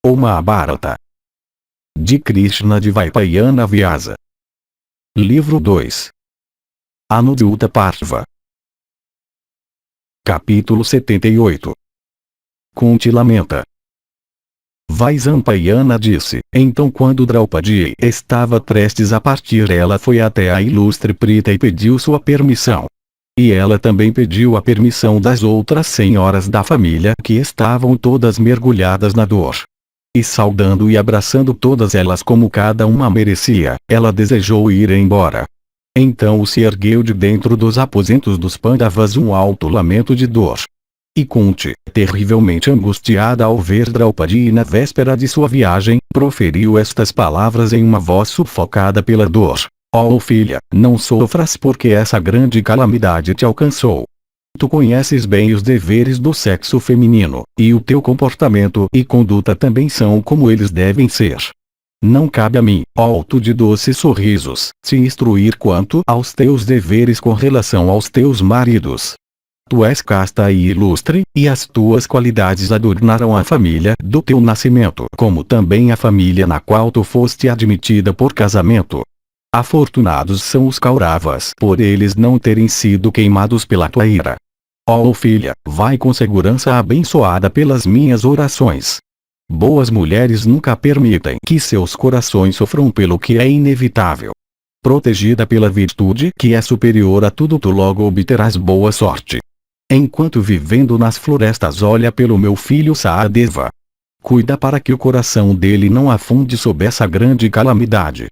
O Mahabharata. De Krishna Dvaipayana Vyasa. Livro 2. Anudyuta Partha. Capítulo 78. Kunti lamenta. Vaisampayana disse: então quando Draupadi estava prestes a partir, ela foi até a ilustre Prita e pediu sua permissão. E ela também pediu a permissão das outras senhoras da família, que estavam todas mergulhadas na dor. E saudando e abraçando todas elas como cada uma merecia, ela desejou ir embora. Então se ergueu de dentro dos aposentos dos Pandavas um alto lamento de dor. E Kunti, terrivelmente angustiada ao ver Draupadi na véspera de sua viagem, proferiu estas palavras em uma voz sufocada pela dor: ó filha, não sofras porque essa grande calamidade te alcançou. Tu conheces bem os deveres do sexo feminino, e o teu comportamento e conduta também são como eles devem ser. Não cabe a mim, ó tu de doces sorrisos, te instruir quanto aos teus deveres com relação aos teus maridos. Tu és casta e ilustre, e as tuas qualidades adornaram a família do teu nascimento, como também a família na qual tu foste admitida por casamento. Afortunados são os Kauravas por eles não terem sido queimados pela tua ira. Ó filha, vai com segurança abençoada pelas minhas orações. Boas mulheres nunca permitem que seus corações sofram pelo que é inevitável. Protegida pela virtude que é superior a tudo, tu logo obterás boa sorte. Enquanto vivendo nas florestas, olha pelo meu filho Sahadeva. Cuida para que o coração dele não afunde sob essa grande calamidade.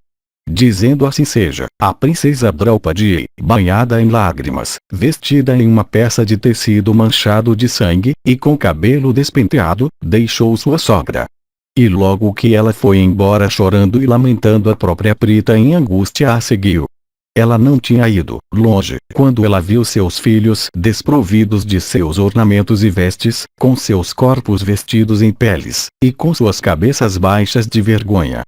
Dizendo assim seja, a princesa Draupadi, banhada em lágrimas, vestida em uma peça de tecido manchado de sangue, e com cabelo despenteado, deixou sua sogra. E logo que ela foi embora chorando e lamentando, a própria Prita em angústia a seguiu. Ela não tinha ido longe, quando ela viu seus filhos desprovidos de seus ornamentos e vestes, com seus corpos vestidos em peles, e com suas cabeças baixas de vergonha.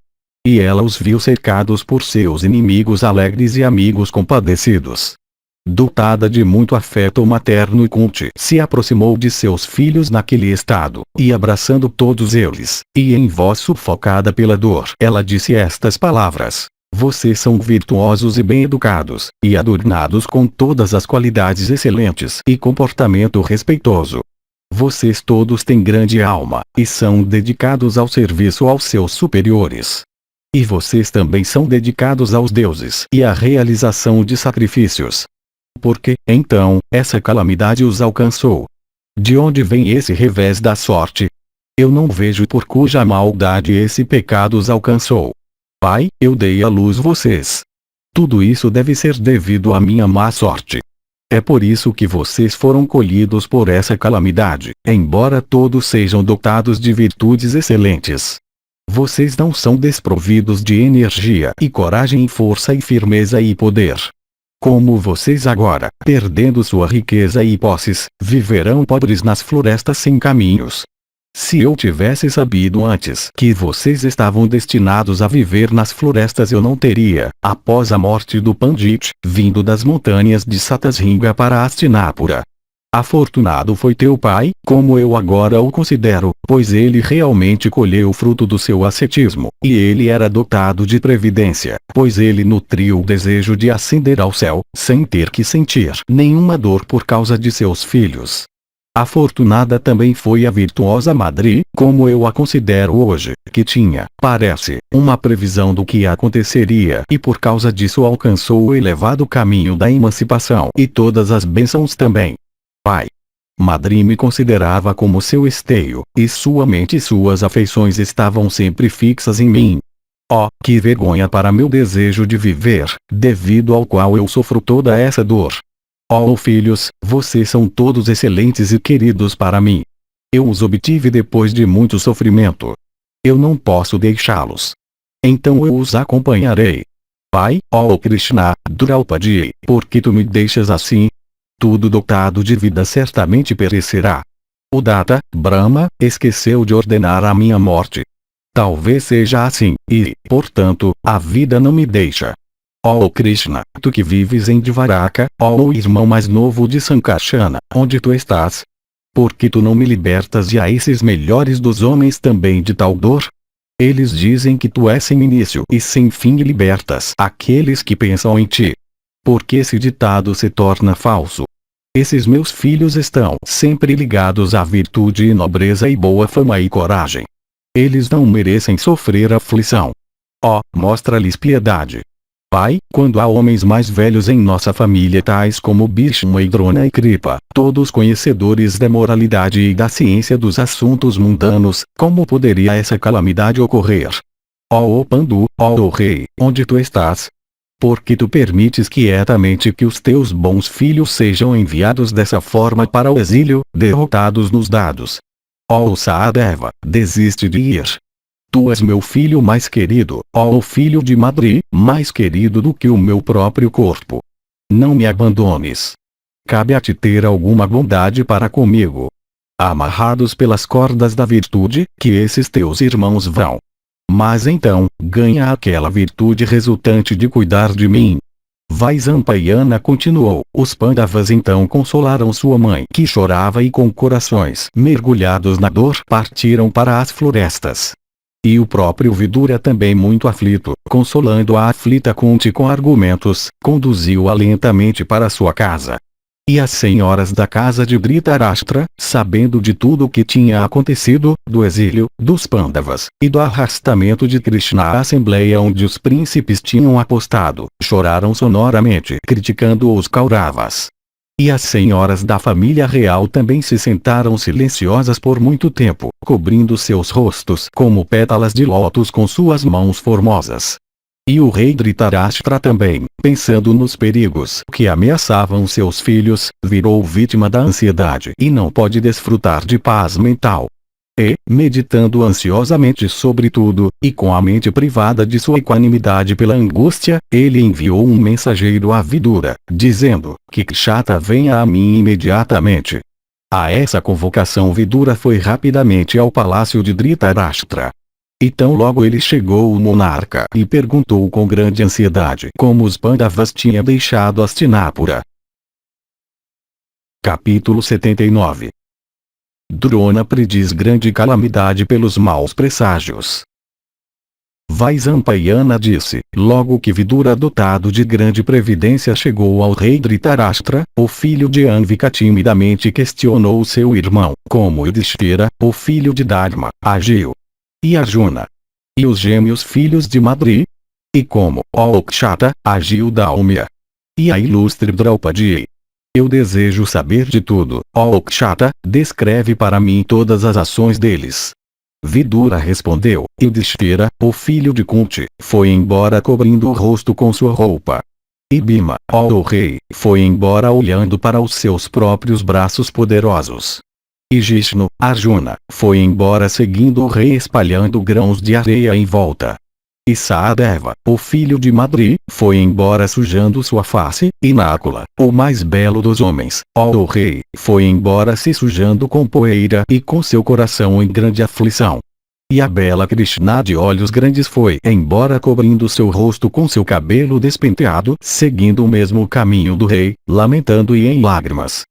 E ela os viu cercados por seus inimigos alegres e amigos compadecidos. Dotada de muito afeto materno, Kunti se aproximou de seus filhos naquele estado, e abraçando todos eles, e em voz sufocada pela dor, ela disse estas palavras: vocês são virtuosos e bem-educados, e adornados com todas as qualidades excelentes e comportamento respeitoso. Vocês todos têm grande alma, e são dedicados ao serviço aos seus superiores. E vocês também são dedicados aos deuses e à realização de sacrifícios. Por que, então, essa calamidade os alcançou? De onde vem esse revés da sorte? Eu não vejo por cuja maldade esse pecado os alcançou. Pai, eu dei à luz vocês. Tudo isso deve ser devido à minha má sorte. É por isso que vocês foram colhidos por essa calamidade, embora todos sejam dotados de virtudes excelentes. Vocês não são desprovidos de energia e coragem e força e firmeza e poder. Como vocês agora, perdendo sua riqueza e posses, viverão pobres nas florestas sem caminhos. Se eu tivesse sabido antes que vocês estavam destinados a viver nas florestas, eu não teria, após a morte do Pandit, vindo das montanhas de Satasringa para Hastinapura. Afortunado foi teu pai, como eu agora o considero, pois ele realmente colheu o fruto do seu ascetismo, e ele era dotado de previdência, pois ele nutriu o desejo de ascender ao céu, sem ter que sentir nenhuma dor por causa de seus filhos. Afortunada também foi a virtuosa Madri, como eu a considero hoje, que tinha, parece, uma previsão do que aconteceria e por causa disso alcançou o elevado caminho da emancipação e todas as bênçãos também. Pai. Madri me considerava como seu esteio, e sua mente e suas afeições estavam sempre fixas em mim. Oh, que vergonha para meu desejo de viver, devido ao qual eu sofro toda essa dor. Oh filhos, vocês são todos excelentes e queridos para mim. Eu os obtive depois de muito sofrimento. Eu não posso deixá-los. Então eu os acompanharei. Pai, oh Krishna, Draupadi, por que tu me deixas assim? Tudo dotado de vida certamente perecerá. O Data, Brahma, esqueceu de ordenar a minha morte. Talvez seja assim, e, portanto, a vida não me deixa. Ó Krishna, tu que vives em Dvaraka, ó o irmão mais novo de Sankarsana, onde tu estás? Por que tu não me libertas e a esses melhores dos homens também de tal dor? Eles dizem que tu és sem início e sem fim e libertas aqueles que pensam em ti. Porque esse ditado se torna falso. Esses meus filhos estão sempre ligados à virtude e nobreza e boa fama e coragem. Eles não merecem sofrer aflição. Ó, mostra-lhes piedade. Pai, quando há homens mais velhos em nossa família tais como Bhishma e Drona e Kripa, todos conhecedores da moralidade e da ciência dos assuntos mundanos, como poderia essa calamidade ocorrer? Ó Pandu, ó rei, onde tu estás? Porque tu permites quietamente que os teus bons filhos sejam enviados dessa forma para o exílio, derrotados nos dados. Ó Sahadeva, desiste de ir. Tu és meu filho mais querido, ó filho de Madri, mais querido do que o meu próprio corpo. Não me abandones. Cabe a ti ter alguma bondade para comigo. Amarrados pelas cordas da virtude, que esses teus irmãos vão. Mas então, ganha aquela virtude resultante de cuidar de mim. Vaisampayana continuou. Os Pandavas então consolaram sua mãe que chorava e com corações mergulhados na dor partiram para as florestas. E o próprio Vidura também muito aflito, consolando a aflita Kunti com argumentos, conduziu-a lentamente para sua casa. E as senhoras da casa de Dhritarashtra, sabendo de tudo o que tinha acontecido, do exílio, dos Pandavas, e do arrastamento de Krishna à assembleia onde os príncipes tinham apostado, choraram sonoramente criticando os Kauravas. E as senhoras da família real também se sentaram silenciosas por muito tempo, cobrindo seus rostos como pétalas de lótus com suas mãos formosas. E o rei Dhritarashtra também, pensando nos perigos que ameaçavam seus filhos, virou vítima da ansiedade e não pode desfrutar de paz mental. E, meditando ansiosamente sobre tudo, e com a mente privada de sua equanimidade pela angústia, ele enviou um mensageiro a Vidura, dizendo, que Kshata venha a mim imediatamente. A essa convocação Vidura foi rapidamente ao palácio de Dhritarashtra. E tão logo ele chegou o monarca e perguntou com grande ansiedade como os Pandavas tinham deixado Hastinapura. Capítulo 79. Drona prediz grande calamidade pelos maus presságios. Vaisampayana disse, logo que Vidura dotado de grande previdência chegou ao rei Dhritarashtra, o filho de Anvika timidamente questionou seu irmão, como Yudhishthira, o filho de Dharma, agiu. E Arjuna. E os gêmeos filhos de Madri? E como, ó Kshata, agiu Daumya? E a ilustre Draupadi? Eu desejo saber de tudo, ó Kshata, descreve para mim todas as ações deles. Vidura respondeu, Yudhishthira, o filho de Kunti, foi embora cobrindo o rosto com sua roupa. E Bhima, ó rei, foi embora olhando para os seus próprios braços poderosos. E Jishnu, Arjuna, foi embora seguindo o rei espalhando grãos de areia em volta. E Sahadeva, o filho de Madri, foi embora sujando sua face, e Nakula, o mais belo dos homens, ó rei, foi embora se sujando com poeira e com seu coração em grande aflição. E a bela Krishna de olhos grandes foi embora cobrindo seu rosto com seu cabelo despenteado, seguindo o mesmo caminho do rei, lamentando e em lágrimas.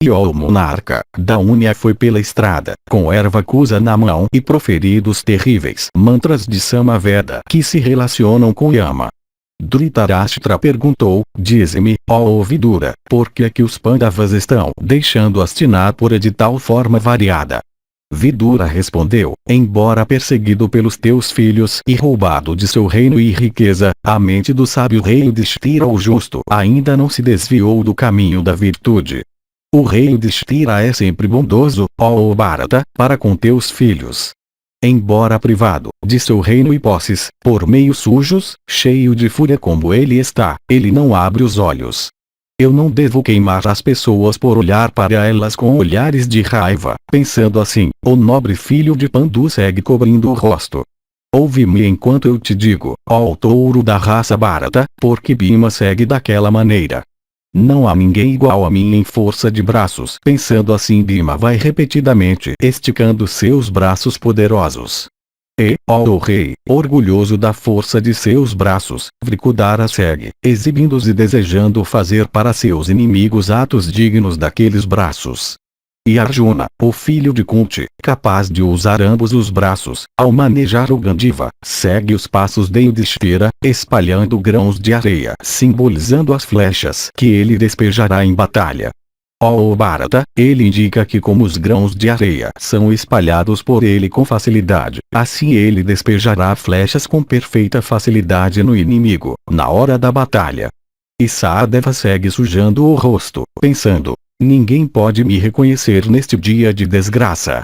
E o monarca, Daumya foi pela estrada, com erva cusa na mão e proferidos terríveis mantras de Samaveda que se relacionam com Yama. Dhritarashtra perguntou, dize-me, ó Vidura, por que é que os Pandavas estão deixando Hastinapura de tal forma variada? Vidura respondeu, embora perseguido pelos teus filhos e roubado de seu reino e riqueza, a mente do sábio rei Yudhishthira o justo ainda não se desviou do caminho da virtude. O rei Yudhishthira é sempre bondoso, ó Bharata, para com teus filhos. Embora privado de seu reino e posses, por meios sujos, cheio de fúria como ele está, ele não abre os olhos. Eu não devo queimar as pessoas por olhar para elas com olhares de raiva, pensando assim, o nobre filho de Pandu segue cobrindo o rosto. Ouve-me enquanto eu te digo, ó touro da raça Bharata, porque Bhima segue daquela maneira. Não há ninguém igual a mim em força de braços. Pensando assim Bhima vai repetidamente esticando seus braços poderosos. E, ó rei, orgulhoso da força de seus braços, Vrikudara segue, exibindo-os e desejando fazer para seus inimigos atos dignos daqueles braços. E Arjuna, o filho de Kunti, capaz de usar ambos os braços, ao manejar o Gandiva, segue os passos de Yudhishthira, espalhando grãos de areia, simbolizando as flechas que ele despejará em batalha. Ó Bharata, ele indica que como os grãos de areia são espalhados por ele com facilidade, assim ele despejará flechas com perfeita facilidade no inimigo, na hora da batalha. E Sahadeva segue sujando o rosto, pensando: ninguém pode me reconhecer neste dia de desgraça.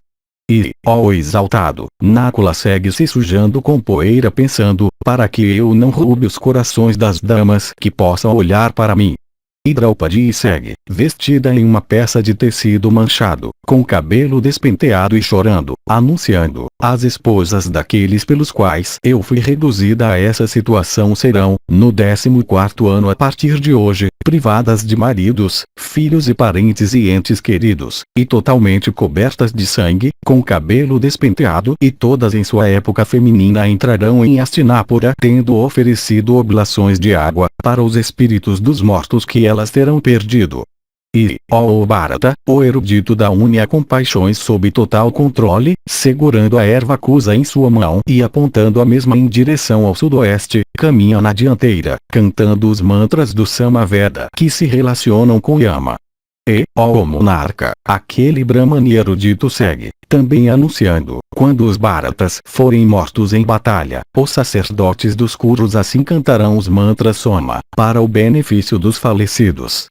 E, ó exaltado, Nakula segue se sujando com poeira pensando: para que eu não roube os corações das damas que possam olhar para mim. E Draupadi segue, vestida em uma peça de tecido manchado, com cabelo despenteado e chorando, anunciando: as esposas daqueles pelos quais eu fui reduzida a essa situação serão, no 14º ano a partir de hoje, privadas de maridos, filhos e parentes e entes queridos, e totalmente cobertas de sangue, com cabelo despenteado, e todas em sua época feminina entrarão em Hastinapura tendo oferecido oblações de água, para os espíritos dos mortos que elas terão perdido. E, ó Bharata, o erudito da Unia com paixões sob total controle, segurando a erva acusa em sua mão e apontando a mesma em direção ao sudoeste, caminha na dianteira, cantando os mantras do Samaveda que se relacionam com Yama. E, ó monarca, aquele Brahmani erudito segue, também anunciando: quando os Bharatas forem mortos em batalha, os sacerdotes dos Kurus assim cantarão os mantras Soma, para o benefício dos falecidos.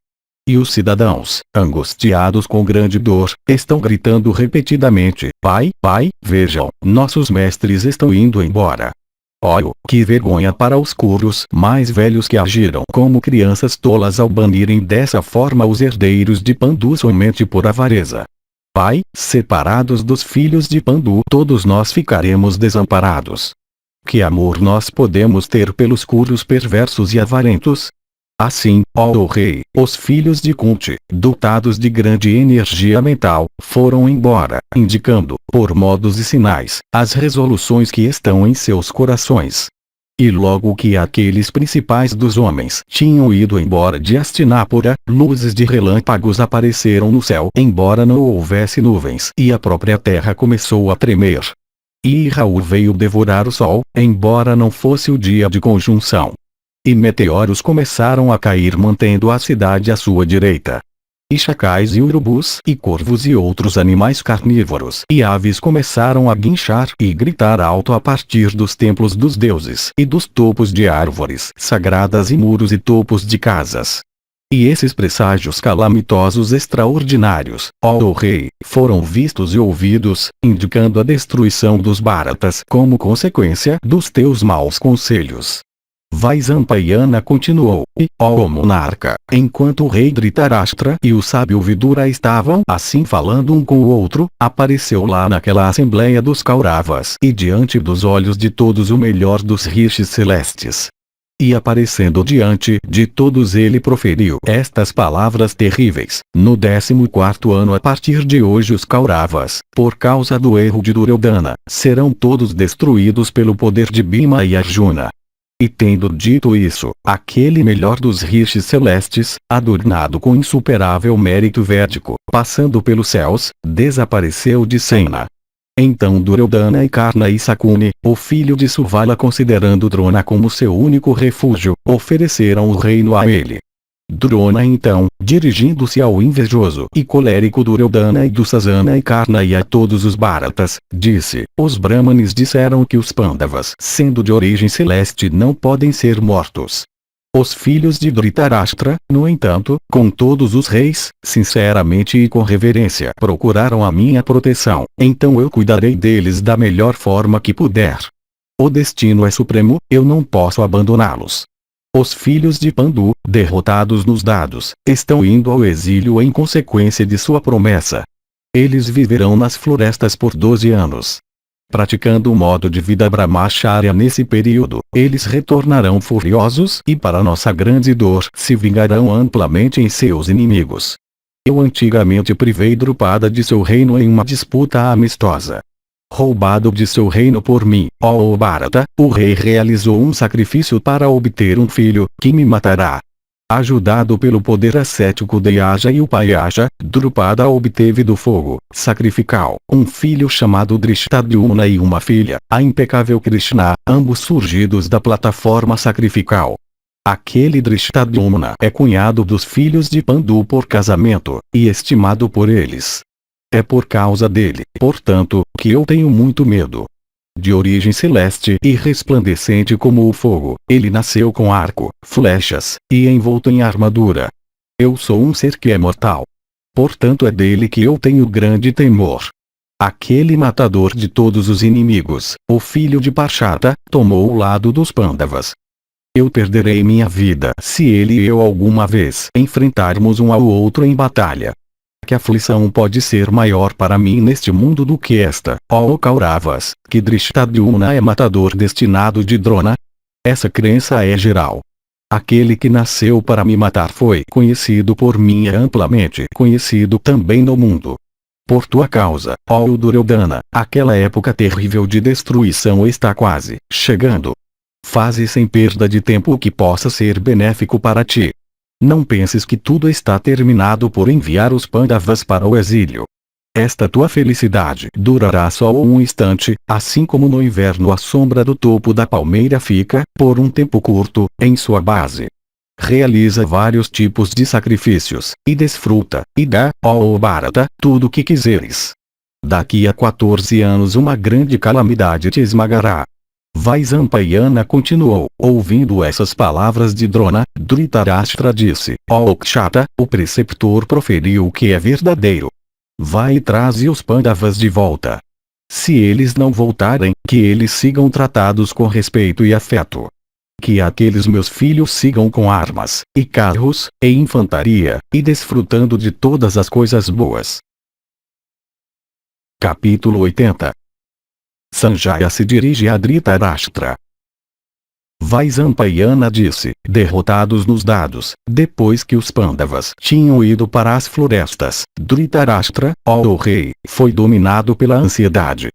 E os cidadãos, angustiados com grande dor, estão gritando repetidamente: Pai, Pai, vejam, nossos mestres estão indo embora. Oh, que vergonha para os Kurus mais velhos que agiram como crianças tolas ao banirem dessa forma os herdeiros de Pandu somente por avareza. Pai, separados dos filhos de Pandu todos nós ficaremos desamparados. Que amor nós podemos ter pelos Kurus perversos e avarentos? Assim, ó rei, os filhos de Kunti, dotados de grande energia mental, foram embora, indicando, por modos e sinais, as resoluções que estão em seus corações. E logo que aqueles principais dos homens tinham ido embora de Hastinapura, luzes de relâmpagos apareceram no céu embora não houvesse nuvens e a própria terra começou a tremer. E Raul veio devorar o sol, embora não fosse o dia de conjunção. E meteoros começaram a cair mantendo a cidade à sua direita. E chacais e urubus e corvos e outros animais carnívoros e aves começaram a guinchar e gritar alto a partir dos templos dos deuses e dos topos de árvores sagradas e muros e topos de casas. E esses presságios calamitosos extraordinários, ó rei, foram vistos e ouvidos, indicando a destruição dos Bharatas como consequência dos teus maus conselhos. Vaisampayana continuou: e, ó monarca, enquanto o rei Dhritarashtra e o sábio Vidura estavam assim falando um com o outro, apareceu lá naquela assembleia dos Kauravas e diante dos olhos de todos o melhor dos rishis celestes. E aparecendo diante de todos ele proferiu estas palavras terríveis: no 14º ano a partir de hoje os Kauravas, por causa do erro de Duryodhana, serão todos destruídos pelo poder de Bhima e Arjuna. E tendo dito isso, aquele melhor dos rishis celestes, adornado com insuperável mérito védico, passando pelos céus, desapareceu de cena. Então Duryodhana e Karna e Sakuni, o filho de Suvala considerando Drona como seu único refúgio, ofereceram o reino a ele. Drona então, dirigindo-se ao invejoso e colérico Duryodhana e Dussasana e Karna e a todos os Bharatas, disse: os Brahmanes disseram que os Pandavas, sendo de origem celeste, não podem ser mortos. Os filhos de Dhritarashtra, no entanto, com todos os reis, sinceramente e com reverência procuraram a minha proteção, então eu cuidarei deles da melhor forma que puder. O destino é supremo, eu não posso abandoná-los. Os filhos de Pandu, derrotados nos dados, estão indo ao exílio em consequência de sua promessa. Eles viverão nas florestas por 12 anos. Praticando o modo de vida brahmacharya nesse período, eles retornarão furiosos e para nossa grande dor se vingarão amplamente em seus inimigos. Eu antigamente privei Drupada de seu reino em uma disputa amistosa. Roubado de seu reino por mim, ó Bharata, o rei realizou um sacrifício para obter um filho, que me matará. Ajudado pelo poder ascético de Aja e Upayasha, Drupada obteve do fogo sacrificial um filho chamado Drishtadyumna e uma filha, a impecável Krishna, ambos surgidos da plataforma sacrificial. Aquele Drishtadyumna é cunhado dos filhos de Pandu por casamento, e estimado por eles. É por causa dele, portanto, que eu tenho muito medo. De origem celeste e resplandecente como o fogo, ele nasceu com arco, flechas, e envolto em armadura. Eu sou um ser que é mortal. Portanto é dele que eu tenho grande temor. Aquele matador de todos os inimigos, o filho de Parshata, tomou o lado dos Pandavas. Eu perderei minha vida se ele e eu alguma vez enfrentarmos um ao outro em batalha. Que aflição pode ser maior para mim neste mundo do que esta, ó Kauravas, que Drishtadyumna é matador destinado de Drona? Essa crença é geral. Aquele que nasceu para me matar foi conhecido por mim e amplamente conhecido também no mundo. Por tua causa, ó Duryodhana, aquela época terrível de destruição está quase chegando. Faze sem perda de tempo o que possa ser benéfico para ti. Não penses que tudo está terminado por enviar os Pandavas para o exílio. Esta tua felicidade durará só um instante, assim como no inverno a sombra do topo da palmeira fica, por um tempo curto, em sua base. Realiza vários tipos de sacrifícios, e desfruta, e dá, ó Bharata, tudo o que quiseres. Daqui a 14 anos uma grande calamidade te esmagará. Vaisampayana continuou, ouvindo essas palavras de Drona, Dhritarashtra disse, ó Kshata, o preceptor proferiu o que é verdadeiro. Vai e traze os Pandavas de volta. Se eles não voltarem, que eles sigam tratados com respeito e afeto. Que aqueles meus filhos sigam com armas, e carros, e infantaria, e desfrutando de todas as coisas boas. Capítulo 80. Sanjaya se dirige a Dhritarashtra. Vaisampayana disse, derrotados nos dados, depois que os Pandavas tinham ido para as florestas, Dhritarashtra, ó rei, foi dominado pela ansiedade.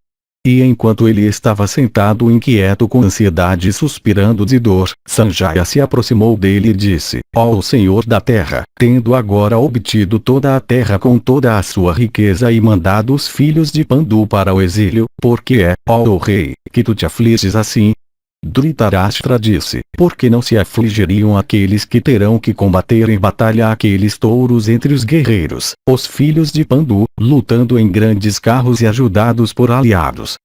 E enquanto ele estava sentado inquieto com ansiedade e suspirando de dor, Sanjaya se aproximou dele e disse, ó Senhor da terra, tendo agora obtido toda a terra com toda a sua riqueza e mandado os filhos de Pandu para o exílio, por que é, ó rei, que tu te afliges assim? Dhritarashtra disse, por que não se afligiriam aqueles que terão que combater em batalha aqueles touros entre os guerreiros, os filhos de Pandu, lutando em grandes carros e ajudados por aliados?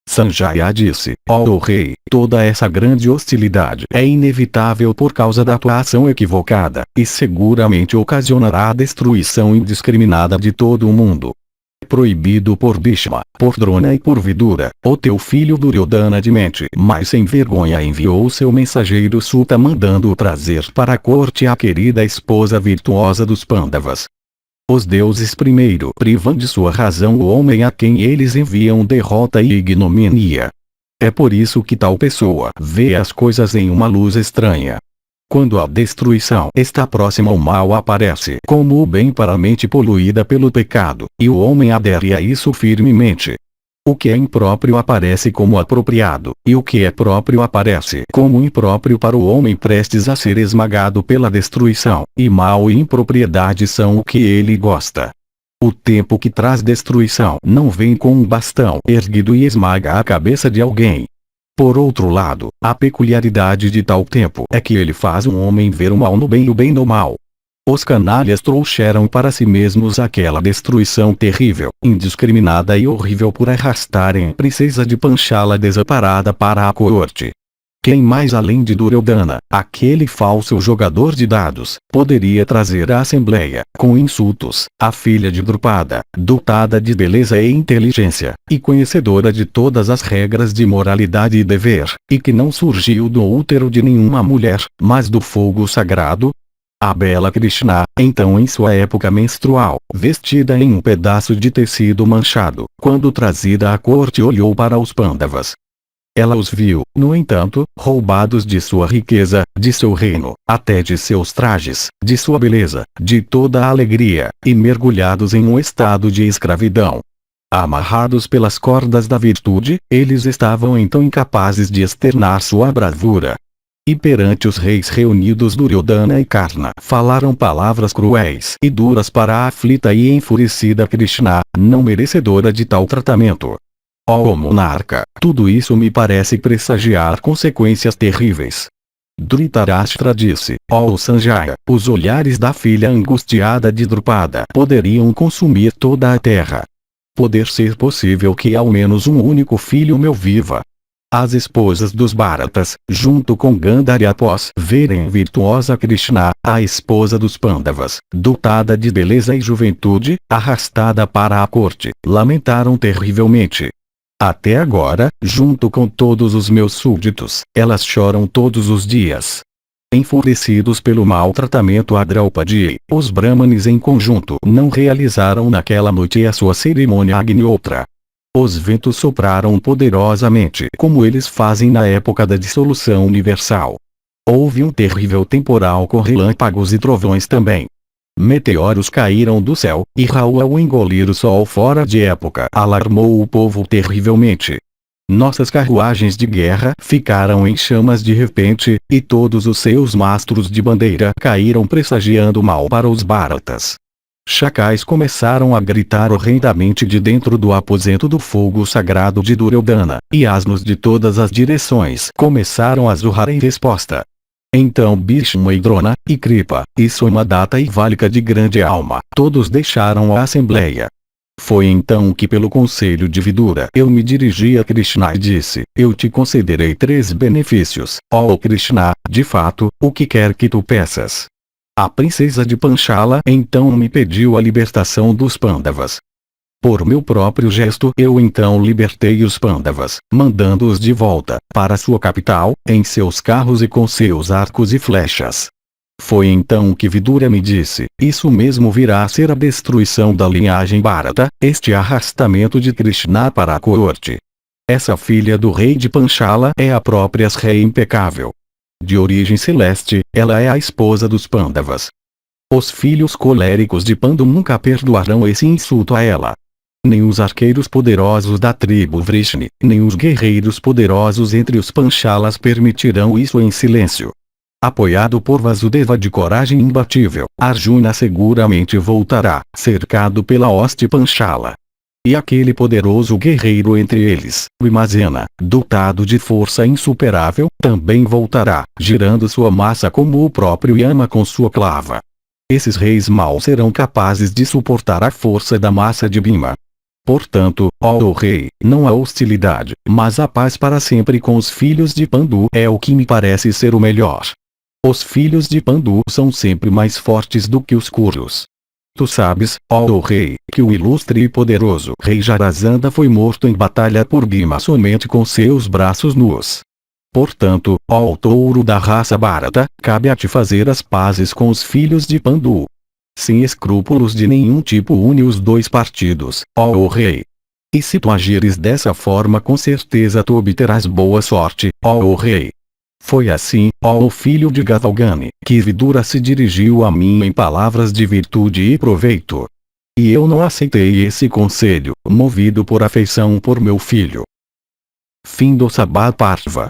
Sanjaya disse, ó rei, toda essa grande hostilidade é inevitável por causa da tua ação equivocada, e seguramente ocasionará a destruição indiscriminada de todo o mundo. Proibido por Bhishma, por Drona e por Vidura, o teu filho Duryodhana de mente mas sem vergonha enviou seu mensageiro Suta mandando-o trazer para a corte a querida esposa virtuosa dos Pandavas. Os deuses primeiro privam de sua razão o homem a quem eles enviam derrota e ignomínia. É por isso que tal pessoa vê as coisas em uma luz estranha. Quando a destruição está próxima o mal aparece como o bem para a mente poluída pelo pecado, e o homem adere a isso firmemente. O que é impróprio aparece como apropriado, e o que é próprio aparece como impróprio para o homem prestes a ser esmagado pela destruição, e mal e impropriedade são o que ele gosta. O tempo que traz destruição não vem com um bastão erguido e esmaga a cabeça de alguém. Por outro lado, a peculiaridade de tal tempo é que ele faz um homem ver o mal no bem e o bem no mal. Os canalhas trouxeram para si mesmos aquela destruição terrível, indiscriminada e horrível por arrastarem a princesa de Panchala desamparada para a corte. Quem mais além de Duryodhana, aquele falso jogador de dados, poderia trazer à assembleia, com insultos, a filha de Drupada, dotada de beleza e inteligência, e conhecedora de todas as regras de moralidade e dever, e que não surgiu do útero de nenhuma mulher, mas do fogo sagrado? A bela Krishna, então em sua época menstrual, vestida em um pedaço de tecido manchado, quando trazida à corte olhou para os Pandavas. Ela os viu, no entanto, roubados de sua riqueza, de seu reino, até de seus trajes, de sua beleza, de toda a alegria, e mergulhados em um estado de escravidão. Amarrados pelas cordas da virtude, eles estavam então incapazes de externar sua bravura. E perante os reis reunidos Duryodhana e Karna falaram palavras cruéis e duras para a aflita e enfurecida Krishna, não merecedora de tal tratamento. Ó monarca, tudo isso me parece pressagiar consequências terríveis. Dhritarashtra disse: ó Sanjaya, os olhares da filha angustiada de Drupada poderiam consumir toda a terra. Poder ser possível que ao menos um único filho meu viva. As esposas dos Bharatas, junto com Gandhari após verem virtuosa Krishna, a esposa dos Pandavas, dotada de beleza e juventude, arrastada para a corte, lamentaram terrivelmente. Até agora, junto com todos os meus súditos, elas choram todos os dias. Enfurecidos pelo maltratamento a Draupadi, os Brahmanes em conjunto não realizaram naquela noite a sua cerimônia Agnotra. Os ventos sopraram poderosamente como eles fazem na época da dissolução universal. Houve um terrível temporal com relâmpagos e trovões também. Meteoros caíram do céu, e Raul ao engolir o sol fora de época alarmou o povo terrivelmente. Nossas carruagens de guerra ficaram em chamas de repente, e todos os seus mastros de bandeira caíram pressagiando mal para os Bharatas. Chacais começaram a gritar horrendamente de dentro do aposento do fogo sagrado de Duryodhana, e asnos de todas as direções começaram a zurrar em resposta. Então Bhishma e Drona, e Kripa, e Somadatta e Valika de grande alma, todos deixaram a assembleia. Foi então que pelo conselho de Vidura eu me dirigi a Krishna e disse: eu te concederei 3 benefícios, ó Krishna, de fato, o que quer que tu peças. A princesa de Panchala então me pediu a libertação dos Pandavas. Por meu próprio gesto eu então libertei os Pandavas, mandando-os de volta para sua capital, em seus carros e com seus arcos e flechas. Foi então que Vidura me disse: isso mesmo virá a ser a destruição da linhagem Bharata, este arrastamento de Krishna para a corte. Essa filha do rei de Panchala é a própria rei impecável. De origem celeste, ela é a esposa dos Pandavas. Os filhos coléricos de Pandu nunca perdoarão esse insulto a ela. Nem os arqueiros poderosos da tribo Vrishni, nem os guerreiros poderosos entre os Panchalas permitirão isso em silêncio. Apoiado por Vasudeva de coragem imbatível, Arjuna seguramente voltará, cercado pela hoste Panchala. E aquele poderoso guerreiro entre eles, Bhimazena, dotado de força insuperável, também voltará, girando sua massa como o próprio Yama com sua clava. Esses reis maus serão capazes de suportar a força da massa de Bhima. Portanto, ó rei, não há hostilidade, mas a paz para sempre com os filhos de Pandu é o que me parece ser o melhor. Os filhos de Pandu são sempre mais fortes do que os Kurus. Tu sabes, ó rei, que o ilustre e poderoso rei Jarasandha foi morto em batalha por Bhima somente com seus braços nus. Portanto, ó touro da raça Bharata, cabe a ti fazer as pazes com os filhos de Pandu. Sem escrúpulos de nenhum tipo une os 2 partidos, ó rei. E se tu agires dessa forma com certeza tu obterás boa sorte, ó rei. Foi assim, ó filho de Gavalgani, que Vidura se dirigiu a mim em palavras de virtude e proveito. E eu não aceitei esse conselho, movido por afeição por meu filho. Fim do Sabha Partva.